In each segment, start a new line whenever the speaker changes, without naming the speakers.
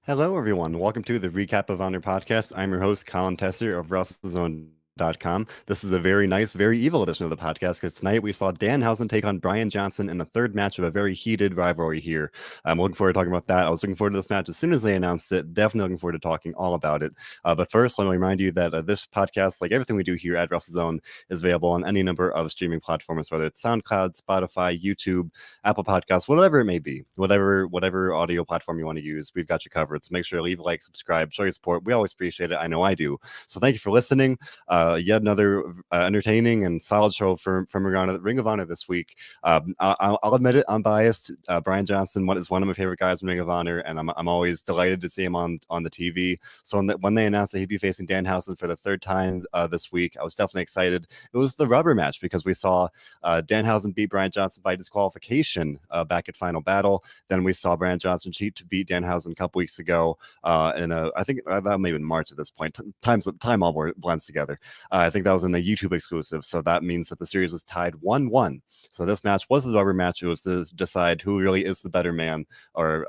Hello, everyone. Welcome to the Recap of Honor podcast. I'm your host, Colin Tessier of WrestleZone.com. This is a very nice, very evil edition of the podcast because tonight we saw Danhausen take on Brian Johnson in the third match of a very heated rivalry here. I'm looking forward to talking about that. I was looking forward to this match as soon as they announced it. Definitely looking forward to talking all about it. But first, let me remind you that this podcast, like everything we do here at WrestleZone, is available on any number of streaming platforms, whether it's SoundCloud, Spotify, YouTube, Apple Podcasts, whatever it may be, whatever audio platform you want to use, we've got you covered. So make sure to leave a like, subscribe, show your support. We always appreciate it. I know I do. So thank you for listening. Yet another entertaining and solid show from Ring of Honor this week. I'll admit it, I'm biased. Brian Johnson is one of my favorite guys in Ring of Honor, and I'm always delighted to see him on the TV. So when they announced that he'd be facing Danhausen for the third time this week, I was definitely excited. It was the rubber match because we saw Danhausen beat Brian Johnson by disqualification back at Final Battle. Then we saw Brian Johnson cheat to beat Danhausen a couple weeks ago. I think that may have been March at this point. Time all blends together. I think that was in a YouTube exclusive. So that means that the series was tied 1-1. So this match was the rubber match. It was to decide who really is the better man, or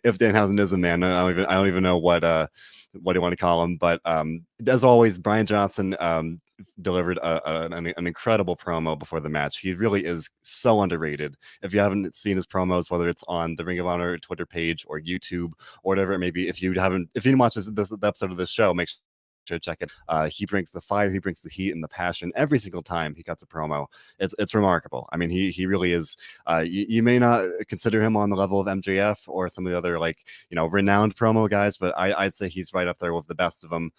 if Danhausen is a man. I don't even know what do you want to call him. But as always, Brian Johnson delivered an incredible promo before the match. He really is so underrated. If you haven't seen his promos, whether it's on the Ring of Honor Twitter page or YouTube or whatever it may be, if you didn't watch this episode of this show, make sure to check it. He brings the fire, he brings the heat and the passion every single time he cuts a promo. It's remarkable. I mean, he really is. You may not consider him on the level of MJF or some of the other renowned promo guys, but I'd say he's right up there with the best of them.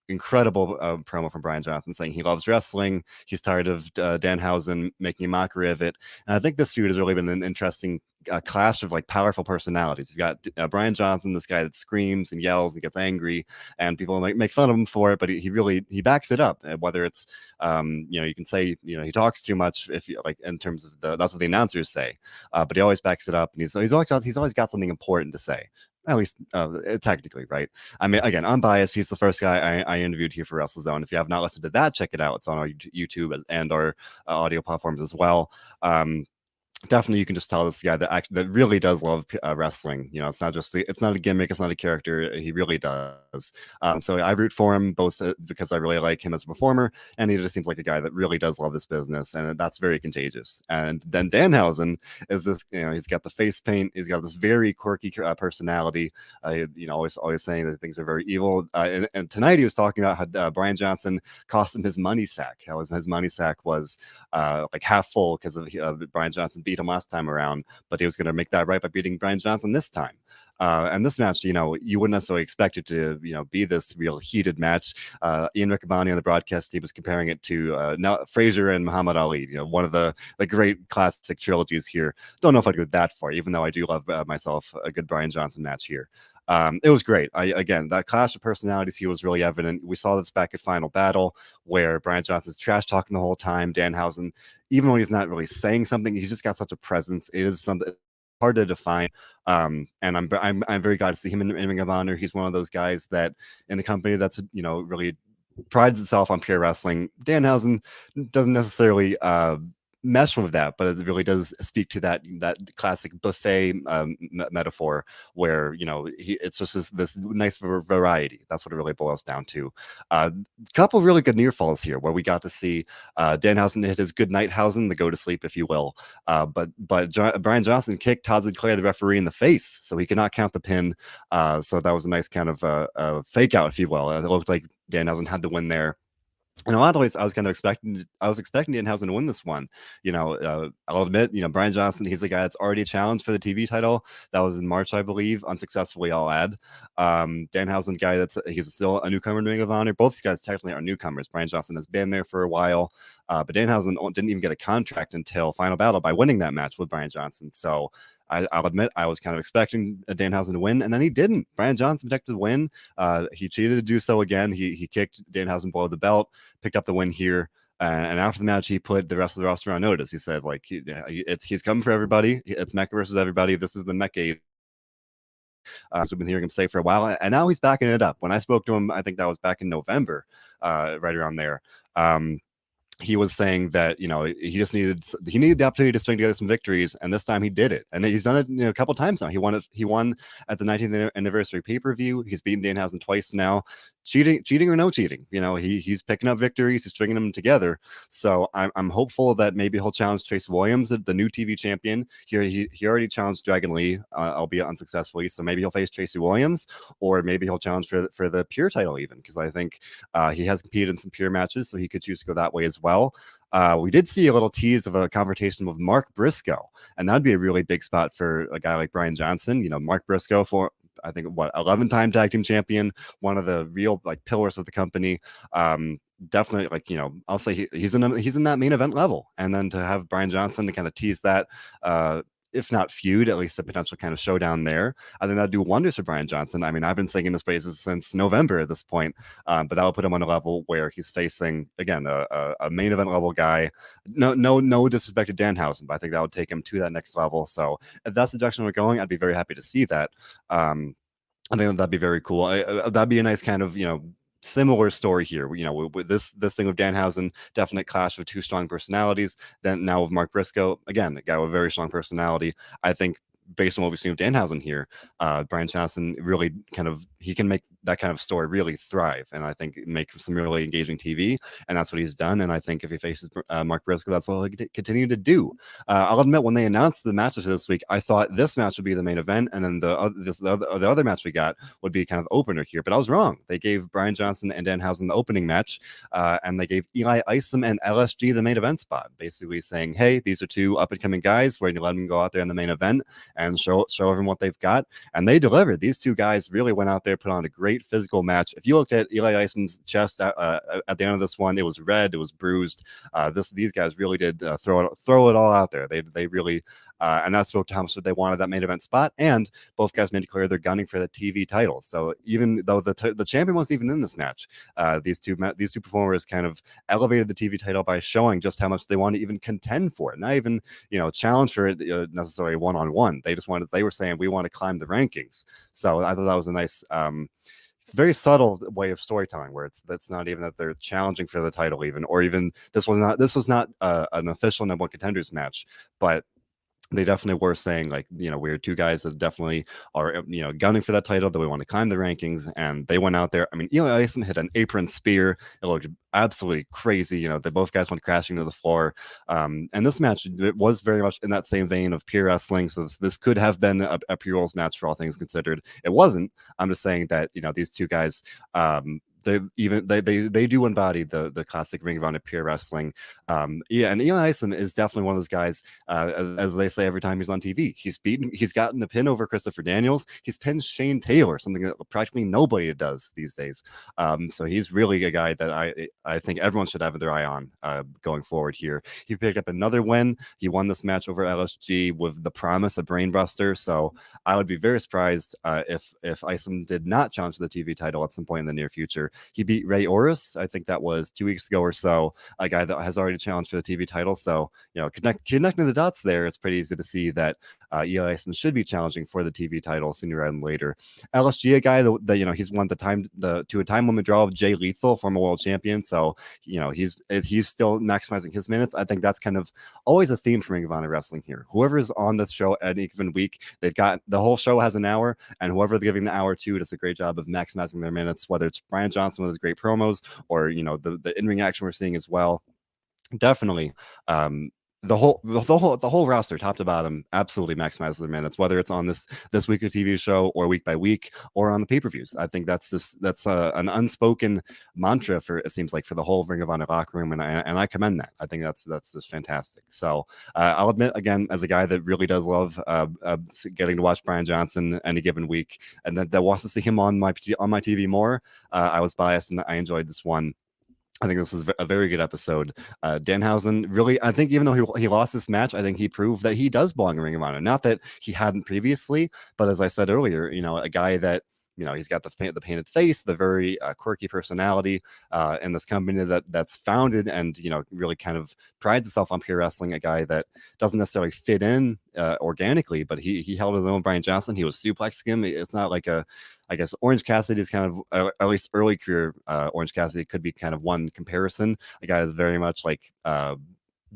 Incredible promo from Brian Johnson saying he loves wrestling. He's tired of Danhausen making a mockery of it. And I think this feud has really been an interesting clash of powerful personalities. You've got Brian Johnson, this guy that screams and yells and gets angry, and people make fun of him for it, but he backs it up. Whether it's you can say he talks too much if you in terms of that's what the announcers say, but he always backs it up, and he's always got something important to say. At least technically, right? I mean, again, I'm biased. He's the first guy I interviewed here for WrestleZone. If you have not listened to that, check it out. It's on our YouTube and our audio platforms as well. Definitely, you can just tell this guy that really does love wrestling. It's not a gimmick, it's not a character. He really does. So I root for him both because I really like him as a performer, and he just seems like a guy that really does love this business, and that's very contagious. And then Danhausen is this, he's got the face paint, he's got this very quirky personality. Always saying that things are very evil. And tonight he was talking about how Brian Johnson cost him his money sack. How his money sack was half full because of Brian Johnson beat him last time around, but he was going to make that right by beating Brian Johnson this time. And this match, you wouldn't necessarily expect it to, be this real heated match. Ian Riccaboni on the broadcast, he was comparing it to now Frazier and Muhammad Ali, one of the great classic trilogies here. Don't know if I'd go that far, even though I do love myself a good Brian Johnson match here. It was great. Again, that clash of personalities here was really evident. We saw this back at Final Battle, where Brian Johnson's trash talking the whole time. Danhausen, even when he's not really saying something, he's just got such a presence. It is something hard to define. And I'm very glad to see him in Ring of Honor. He's one of those guys that in a company that's really prides itself on pure wrestling. Danhausen doesn't necessarily mesh with that, but it really does speak to that classic buffet metaphor where it's just this nice variety. That's what it really boils down to. A couple really good near falls here where we got to see Danhausen hit his good Nighthausen, the go to sleep, if you will. But Brian Johnson kicked Todd Sinclair, the referee, in the face, so he could not count the pin. So that was a nice kind of fake out, if you will. It looked like Danhausen had the win there. In a lot of ways, I was expecting Danhausen to win this one. I'll admit, Brian Johnson, he's the guy that's already challenged for the TV title. That was in March, I believe, unsuccessfully, I'll add. Danhausen, guy he's still a newcomer in Ring of Honor. Both these guys technically are newcomers. Brian Johnson has been there for a while, but Danhausen didn't even get a contract until Final Battle by winning that match with Brian Johnson. So I'll admit I was kind of expecting Danhausen to win, and then he didn't. Brian Johnson protected the win. He cheated to do so again. He kicked Danhausen below the belt, picked up the win here. And after the match, he put the rest of the roster on notice. He said, he's coming for everybody. It's Meccade versus everybody. This is the Meccade. So we've been hearing him say for a while, and now he's backing it up. When I spoke to him, I think that was back in November, right around there. he was saying that he needed the opportunity to string together some victories, and this time he did it, and he's done it a couple times now. He won at the 19th anniversary pay-per-view. He's beaten Danhausen twice now. Cheating or no cheating, he's picking up victories, he's stringing them together. So I'm hopeful that maybe he'll challenge Trace Williams, the new TV champion. He already challenged Dragon Lee, albeit unsuccessfully. So maybe he'll face Tracy Williams, or maybe he'll challenge for the pure title even, because I think he has competed in some pure matches, so he could choose to go that way as well. We did see a little tease of a confrontation with Mark Briscoe, and that'd be a really big spot for a guy like Brian Johnson. Mark Briscoe, for I think 11-time tag team champion, one of the real pillars of the company. Definitely, I'll say he's in that main event level, and then to have Brian Johnson to kind of tease that, if not feud, at least a potential kind of showdown there, I think that'd do wonders for Brian Johnson. I mean, I've been singing his praises since November at this point, but that will put him on a level where he's facing, again, a main event level guy. No disrespect to Danhausen, but I think that would take him to that next level. So if that's the direction we're going, I'd be very happy to see that. I think that'd be very cool. That'd be a nice kind of, similar story here. With this thing with Danhausen, definite clash of two strong personalities. Then now with Mark Briscoe, again, a guy with a very strong personality. I think based on what we've seen with Danhausen here, Brian Johnson really he can make that kind of story really thrive, and I think make some really engaging TV, and that's what he's done. And I think if he faces Mark Briscoe, that's what he'll continue to do. I'll admit, when they announced the matches this week, I thought this match would be the main event, and then the other match we got would be kind of opener here, but I was wrong. They gave Brian Johnson and Danhausen the opening match, and they gave Eli Isom and LSG the main event spot, basically saying, hey, these are two up-and-coming guys, we're going to let them go out there in the main event and show everyone what they've got. And they delivered. These two guys really went out there, put on a great physical match. If you looked at Eli Isom's chest at the end of this one, it was red, it was bruised. These guys really did throw it all out there. They really and that spoke to how much they wanted that main event spot. And both guys made it clear they're gunning for the TV title. So even though the champion wasn't even in this match, these two performers kind of elevated the TV title by showing just how much they want to even contend for it. Not even challenge for it necessarily one-on-one. They were saying we want to climb the rankings. So I thought that was a nice. It's a very subtle way of storytelling where that's not even that they're challenging for the title, even, or even this was not an official number one contenders match, but they definitely were saying, we're two guys that definitely are, gunning for that title, that we want to climb the rankings. And they went out there. I mean, Eli Isom hit an apron spear. It looked absolutely crazy. They both guys went crashing to the floor. And this match, it was very much in that same vein of pure wrestling. So this could have been a pure rules match for all things considered. It wasn't. I'm just saying that, these two guys, they do embody the classic Ring of Honor pure wrestling. And Eli Isom is definitely one of those guys, as they say every time he's on TV. He's gotten a pin over Christopher Daniels. He's pinned Shane Taylor, something that practically nobody does these days. So he's really a guy that I think everyone should have their eye on going forward here. He picked up another win. He won this match over LSG with the promise of Brainbuster. So I would be very surprised if Isom did not challenge the TV title at some point in the near future. He beat Ray Orris, I think that was 2 weeks ago or so, a guy that has already challenged for the TV title. So, connecting the dots there, it's pretty easy to see that Eli Isom should be challenging for the TV title sooner rather than later. LSG, a guy that he's won to a time limit draw of Jay Lethal, former world champion. So, he's still maximizing his minutes. I think that's kind of always a theme for Ring of Honor Wrestling here. Whoever's on the show at any given week, they've got the whole show has an hour, and whoever they're giving the hour to does a great job of maximizing their minutes, whether it's Brian Johnson with his great promos or the in-ring action we're seeing as well. Definitely the whole roster, top to bottom, absolutely maximizes their minutes, whether it's on this weekly TV show or week by week or on the pay-per-views. I think that's an unspoken mantra for, it seems like, for the whole Ring of Honor locker room, and I commend that. I think that's just fantastic. So I'll admit, again, as a guy that really does love getting to watch Brian Johnson any given week, and that wants to see him on my TV more, I was biased and I enjoyed this one. I think this was a very good episode. Danhausen really, I think, even though he lost this match, I think he proved that he does belong in Ring of Honor. Not that he hadn't previously, but as I said earlier, a guy that he's got the painted face, the very quirky personality, in this company that's founded and really kind of prides itself on pure wrestling. A guy that doesn't necessarily fit in organically, but he held his own. Brian Johnson, he was suplexing him. It's not like I guess Orange Cassidy is kind of at least early career. Orange Cassidy could be kind of one comparison. A guy is very much like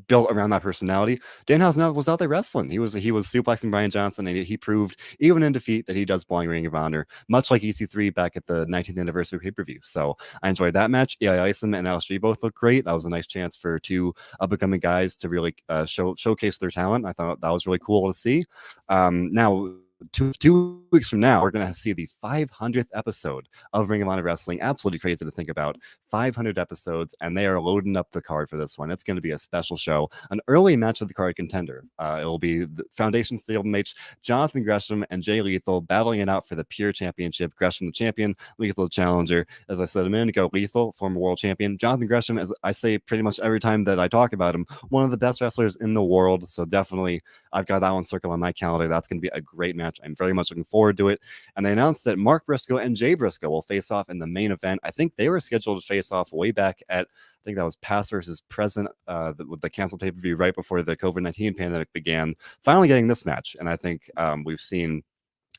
built around that personality. Danhausen was out there wrestling. He was suplexing Brian Johnson, and he proved even in defeat that he does belong in Ring of Honor, much like EC3 back at the 19th anniversary pay-per-view. So I enjoyed that match. Eli Isom and LSG both looked great. That was a nice chance for two up-and-coming guys to really showcase their talent. I thought that was really cool to see. Now, two weeks from now, we're going to see the 500th episode of Ring of Honor Wrestling. Absolutely crazy to think about. 500 episodes, and they are loading up the card for this one. It's going to be a special show, an early match of the card contender. It will be the Foundation Stablemate, Jonathan Gresham and Jay Lethal battling it out for the Pure Championship. Gresham the champion, Lethal the challenger. As I said a minute ago, Lethal, former world champion. Jonathan Gresham, as I say pretty much every time that I talk about him, one of the best wrestlers in the world. So definitely, I've got that one circled on my calendar. That's going to be a great match. I'm very much looking forward to it. And they announced that Mark Briscoe and Jay Briscoe will face off in the main event. I think they were scheduled to face off way back at, I think that was past versus present with the canceled pay-per-view right before the COVID-19 pandemic began. Finally getting this match. And I think we've seen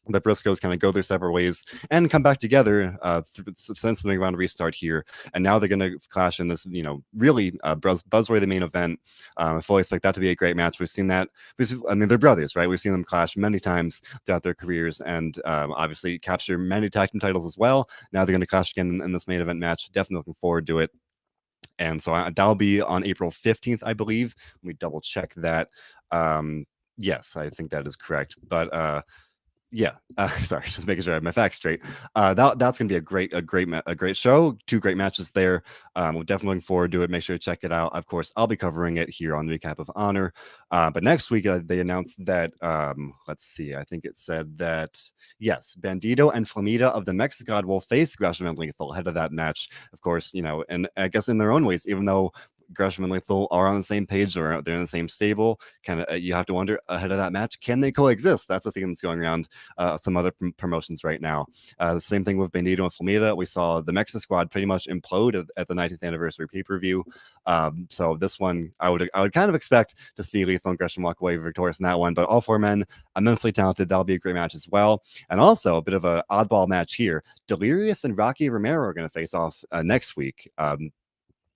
the Briscoes kind of go their separate ways and come back together since the Ring of Honor restart here. And now they're going to clash in this, really buzzworthy main event. I fully expect that to be a great match. We've seen that. I mean, they're brothers, right? We've seen them clash many times throughout their careers and obviously capture many tag team titles as well. Now they're going to clash again in this main event match. Definitely looking forward to it. And so that'll be on April 15th, I believe. Let me double check that. Yes, I think that is correct. But yeah, sorry, just making sure I have my facts straight. That's gonna be a great show. Two great matches there. We're definitely looking forward to it. Make sure to check it out. Of course, I'll be covering it here on the Recap of Honor. But next week they announced that let's see, I think it said that yes, Bandito and Flamita of the Meccade will face Gresham and Lethal ahead of that match. Of course, and I guess in their own ways, even though Gresham and Lethal are on the same page or they're in the same stable, kind of you have to wonder ahead of that match, can they coexist? That's the thing that's going around some other promotions right now. The same thing with Bandito and Flamita. We saw the Mexican squad pretty much implode at the 90th anniversary pay-per-view. So this one, I would kind of expect to see Lethal and Gresham walk away victorious in that one, but all four men immensely talented. That'll be a great match as well. And also a bit of an oddball match here. Delirious and Rocky Romero are going to face off next week.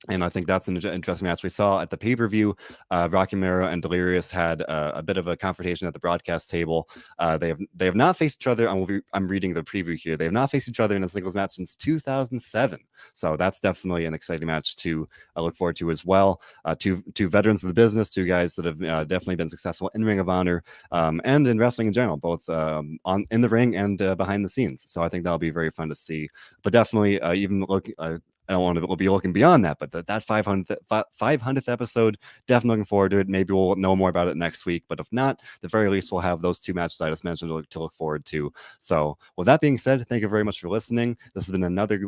And I think that's an interesting match. We saw at the pay-per-view, Rocky Romero and Delirious had a bit of a confrontation at the broadcast table. They have not faced each other. I'm reading the preview here. They have not faced each other in a singles match since 2007. So that's definitely an exciting match to look forward to as well. Two veterans of the business, two guys that have definitely been successful in Ring of Honor and in wrestling in general, both in the ring and behind the scenes. So I think that'll be very fun to see. But definitely even look. I don't want to be looking beyond that, but that 500th episode, definitely looking forward to it. Maybe we'll know more about it next week, but if not, at the very least, we'll have those two matches I just mentioned to look forward to. So with that being said, thank you very much for listening. This has been another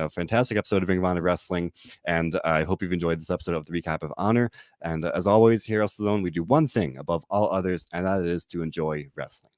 fantastic episode of Ring of Honor Wrestling, and I hope you've enjoyed this episode of the Recap of Honor. And as always, here at WrestleZone, we do one thing above all others, and that is to enjoy wrestling.